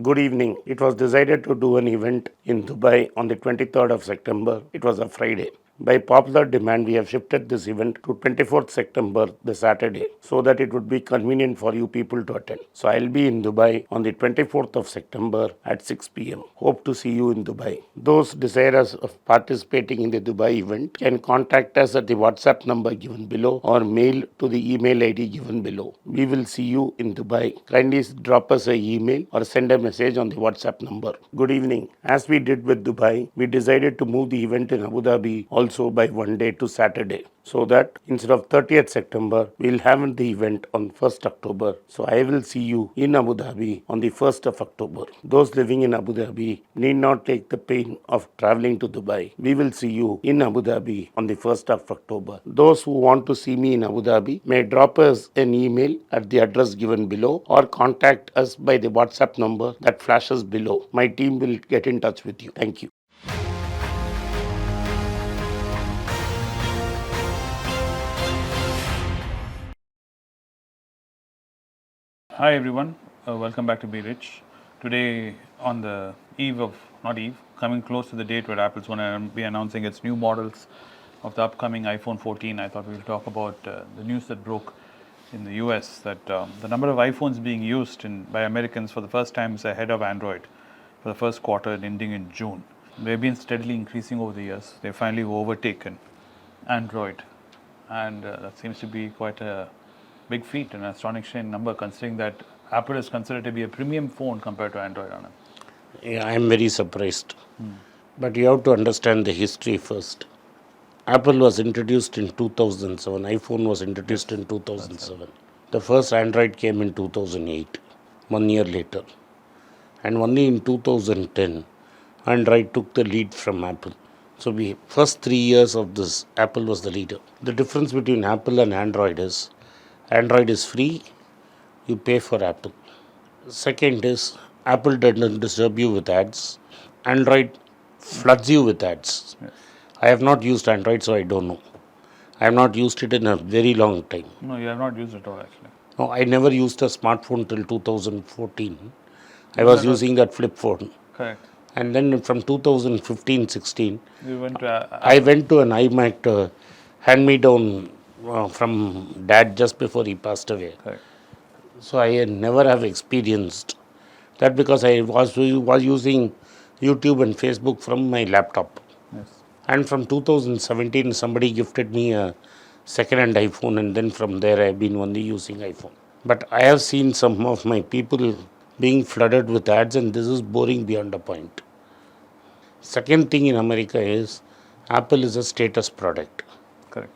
Good evening. It was decided to do an event in Dubai on the 23rd of September. It was a Friday. By popular demand, we have shifted this event to 24th September, the Saturday, so that it would be convenient for you people to attend. So I'll be in Dubai on the 24th of September at 6 p.m. Hope to see you in Dubai. Those desirous of participating in the Dubai event can contact us at the WhatsApp number given below or mail to the email ID given below. We will see you in Dubai. Kindly drop us an email or send a message on the WhatsApp number. Good evening. As we did with Dubai, we decided to move the event in Abu Dhabi also by one day to Saturday, so that instead of 30th September, we'll have the event on 1st October. So I will see you in Abu Dhabi on the 1st of October. Those living in Abu Dhabi need not take the pain of traveling to Dubai. We will see you in Abu Dhabi on the 1st of October. Those who want to see me in Abu Dhabi may drop us an email at the address given below or contact us by the WhatsApp number that flashes below. My team will get in touch with you. Thank you. Hi everyone, welcome back to Be Rich. Today, on the coming close to the date where Apple's going to be announcing its new models of the upcoming iPhone 14, I thought we'll talk about the news that broke in the US that the number of iPhones being used by Americans for the first time is ahead of Android for the first quarter ending in June. They've been steadily increasing over the years. They've finally overtaken Android, and that seems to be quite a big feat, an astonishing number, considering that Apple is considered to be a premium phone compared to Android. Anand. Yeah, I am very surprised. But you have to understand the history first. Apple was introduced in 2007. iPhone was introduced in 2007. The first Android came in 2008, 1 year later. And only in 2010, Android took the lead from Apple. So the first 3 years of this, Apple was the leader. The difference between Apple and Android is free, you pay for Apple. Second is, Apple doesn't disturb you with ads. Android floods you with ads. Yes. I have not used Android, so I don't know. I have not used it in a very long time. No, you have not used it at all actually. No, I never used a smartphone till 2014. I was using that flip phone. Correct. And then from 2015-16, You went to I went to an iMac hand-me-down from Dad just before he passed away. Correct. So I never have experienced that because I was using YouTube and Facebook from my laptop. Yes. And from 2017, somebody gifted me a second-hand iPhone, and then from there I've been only using iPhone. But I have seen some of my people being flooded with ads, and this is boring beyond a point. Second thing in America is Apple is a status product. Correct.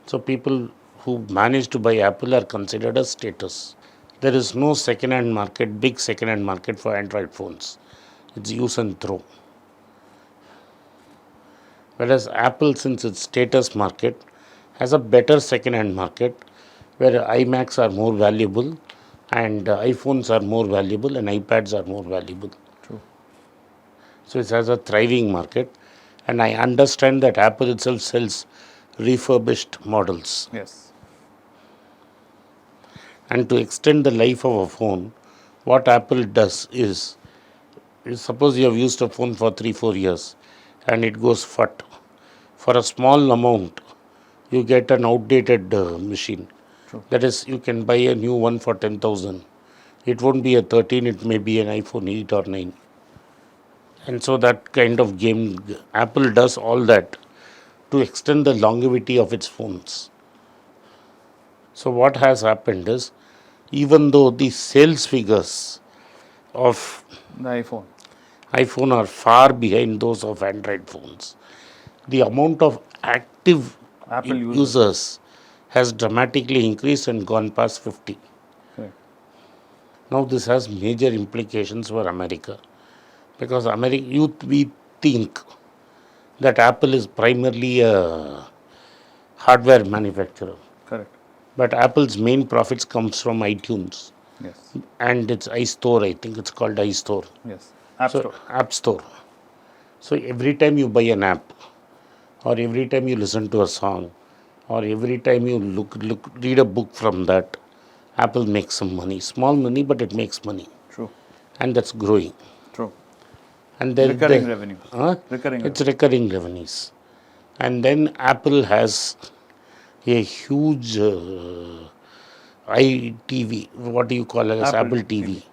So people who manage to buy Apple are considered as status. There is no second-hand market, big second-hand market for Android phones. It's use and throw. Whereas Apple, since its status market, has a better second-hand market where iMacs are more valuable and iPhones are more valuable and iPads are more valuable. True. So it has a thriving market, and I understand that Apple itself sells refurbished models. Yes. And to extend the life of a phone, what Apple does is suppose you have used a phone for 3-4 years and it goes fat. For a small amount, you get an outdated machine. True. That is, you can buy a new one for 10,000. It won't be a 13, it may be an iPhone 8 or 9. And so that kind of game, Apple does all that to extend the longevity of its phones. So what has happened is, even though the sales figures of The iPhone are far behind those of Android phones, the amount of active Apple users has dramatically increased and gone past 50. Correct. Now this has major implications for America, because we think that Apple is primarily a hardware manufacturer. Correct. But Apple's main profits comes from iTunes. Yes. And its iStore, I think it's called iStore. Yes. App Store. App Store. So every time you buy an app, or every time you listen to a song, or every time you read a book from that, Apple makes some money. Small money, but it makes money. True. and that's growing. True. And then Recurring revenues. Recurring it's recurring revenues. And then Apple has a huge iTV, what do you call it as Apple TV,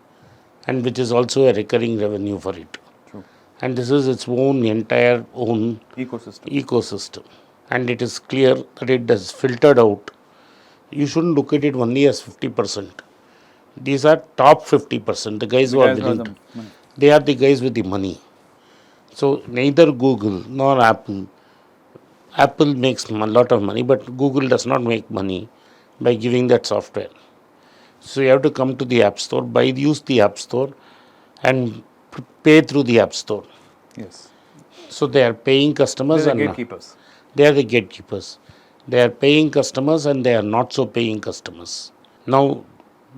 and which is also a recurring revenue for it. True. And this is its own entire own Ecosystem. And it is clear that it has filtered out. You shouldn't look at it only as 50%. These are top 50%, the guys The who are guys who have willing the to. money. They are the guys with the money. So neither Google nor Apple. Apple makes a lot of money, but Google does not make money by giving that software. So you have to come to the App Store, use the App Store, and pay through the App Store. Yes. So they are paying customers They're the and gatekeepers. they are the gatekeepers. They are paying customers and they are not so paying customers. Now,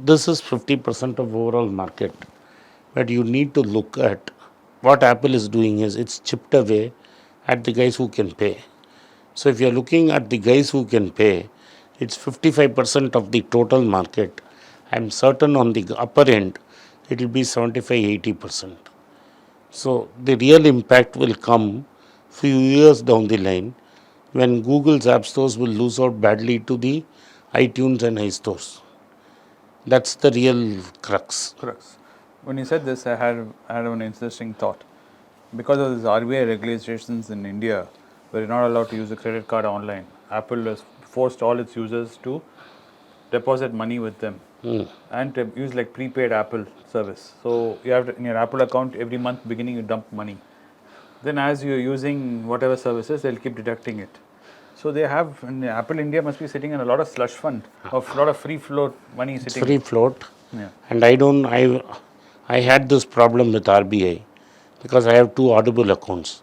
this is 50% of overall market, but you need to look at what Apple is doing is it's chipped away at the guys who can pay. So if you're looking at the guys who can pay, it's 55% of the total market. I'm certain on the upper end, it will be 75-80%. So the real impact will come few years down the line when Google's app stores will lose out badly to the iTunes and iStores. That's the real crux. Correct. When you said this, I had an interesting thought. Because of this RBI regulations in India, we're not allowed to use a credit card online. Apple has forced all its users to deposit money with them and to use like prepaid Apple service. So you have to, in your Apple account every month beginning you dump money. Then as you're using whatever services, they'll keep deducting it. So they have in Apple India must be sitting in a lot of slush fund of a lot of free float money It's sitting. free float. Yeah. And I had this problem with RBI because I have two Audible accounts.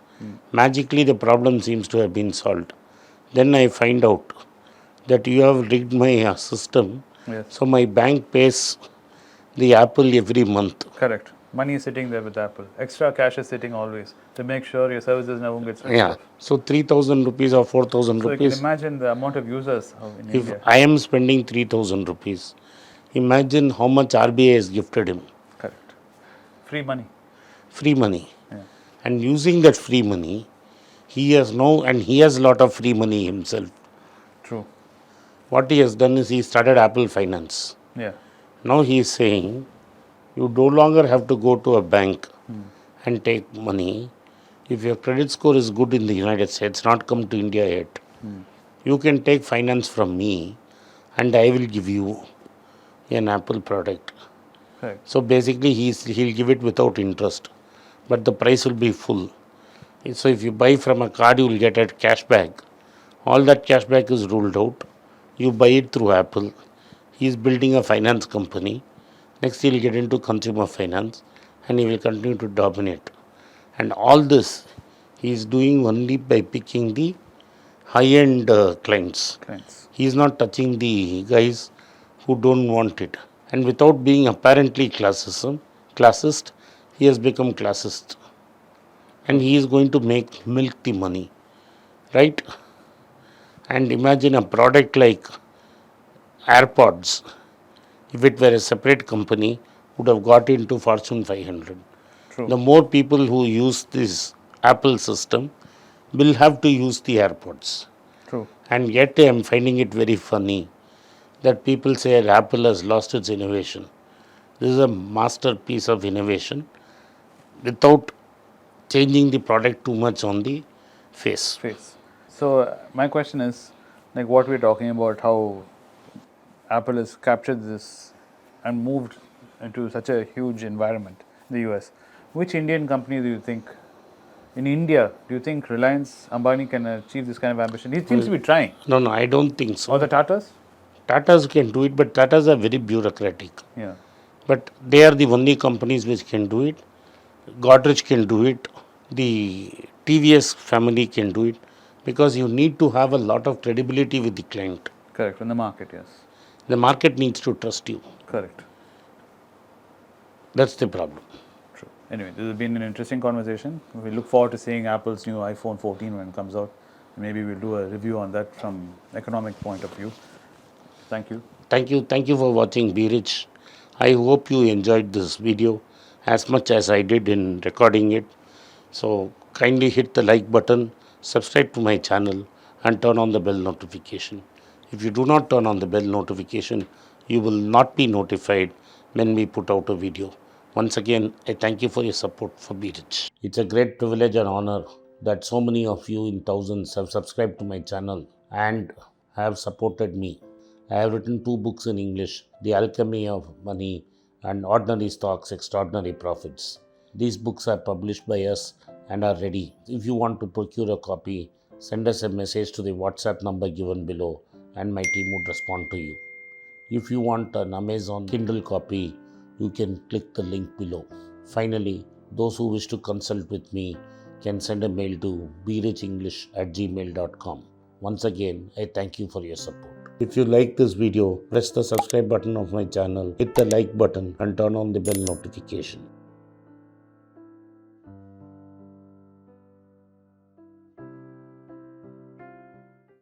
Magically, the problem seems to have been solved. Then I find out that you have rigged my system. Yes. So my bank pays the Apple every month. Correct. Money is sitting there with Apple. Extra cash is sitting always to make sure your services never get switched off. So 3,000 rupees or 4,000 So you can rupees. imagine the amount of users in If India. I am spending 3,000 rupees, imagine how much RBI has gifted him. Correct. Free money. Free money. Yeah. And using that free money, he has a lot of free money himself. True. What he has done is he started Apple Finance. Yeah. Now he is saying, you no longer have to go to a bank and take money. If your credit score is good in the United States, not come to India yet, you can take finance from me and I will give you an Apple product. Correct. So basically he'll give it without interest, but the price will be full. So if you buy from a card, you will get a cashback. All that cashback is ruled out. You buy it through Apple. He is building a finance company. Next, he will get into consumer finance and he will continue to dominate. And all this he is doing only by picking the high-end clients. He is not touching the guys who don't want it. And without being apparently classist, he has become classist. And he is going to milk the money, right? And imagine a product like AirPods, if it were a separate company, would have got into Fortune 500. True. The more people who use this Apple system will have to use the AirPods. True. And yet I am finding it very funny that people say Apple has lost its innovation. This is a masterpiece of innovation without changing the product too much on the face. So my question is, like what we're talking about, how Apple has captured this and moved into such a huge environment in the US. Which Indian company do you think, in India, do you think Reliance Ambani can achieve this kind of ambition? He seems to be trying. No, I don't think so. Or the Tatas? Tatas can do it, but Tatas are very bureaucratic. Yeah. But they are the only companies which can do it. Godrej can do it. The TVS family can do it because you need to have a lot of credibility with the client. Correct. In the market, yes. The market needs to trust you. Correct. That's the problem. True. Anyway, this has been an interesting conversation. We look forward to seeing Apple's new iPhone 14 when it comes out. Maybe we'll do a review on that from economic point of view. Thank you. Thank you for watching Be Rich. I hope you enjoyed this video. as much as I did in recording it. So kindly hit the like button, subscribe to my channel, and turn on the bell notification. If you do not turn on the bell notification, you will not be notified when we put out a video. Once again, I thank you for your support for Be Rich. It's a great privilege and honor that so many of you in thousands have subscribed to my channel and have supported me. I have written two books in English, The Alchemy of Money and Ordinary Stocks, Extraordinary Profits. These books are published by us and are ready. If you want to procure a copy, send us a message to the WhatsApp number given below and my team would respond to you. If you want an Amazon Kindle copy, you can click the link below. Finally, those who wish to consult with me can send a mail to berichenglish@gmail.com. Once again, I thank you for your support. If you like this video, press the subscribe button of my channel, hit the like button and turn on the bell notification.